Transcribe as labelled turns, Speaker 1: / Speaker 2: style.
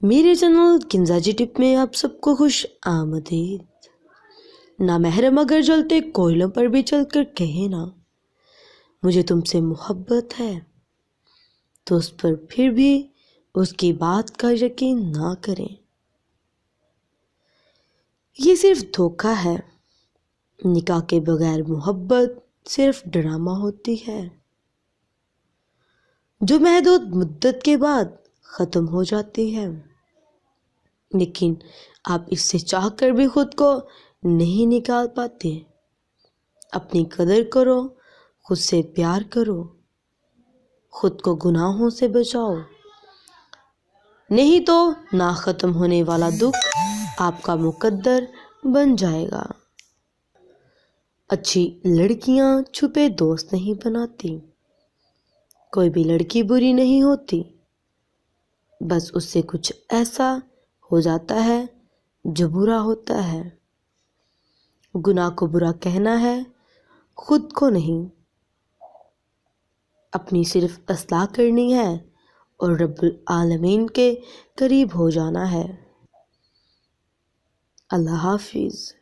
Speaker 1: میرے چینل کنزا ٹپ میں آپ سب کو خوش آمدید۔ نامحرم اگر جلتے کوئلوں پر بھی چل کر کہے نا مجھے تم سے محبت ہے، تو اس پر پھر بھی اس کی بات کا یقین نہ کریں۔ یہ صرف دھوکہ ہے۔ نکاح کے بغیر محبت صرف ڈرامہ ہوتی ہے جو محدود مدت کے بعد ختم ہو جاتی ہے، لیکن آپ اس سے چاہ کر بھی خود کو نہیں نکال پاتے۔ اپنی قدر کرو، خود سے پیار کرو، خود کو گناہوں سے بچاؤ، نہیں تو نہ ختم ہونے والا دکھ آپ کا مقدر بن جائے گا۔ اچھی لڑکیاں چھپے دوست نہیں بناتی۔ کوئی بھی لڑکی بری نہیں ہوتی، بس اس سے کچھ ایسا ہو جاتا ہے جو برا ہوتا ہے۔ گناہ کو برا کہنا ہے، خود کو نہیں۔ اپنی صرف اصلاح کرنی ہے اور رب العالمین کے قریب ہو جانا ہے۔ اللہ حافظ۔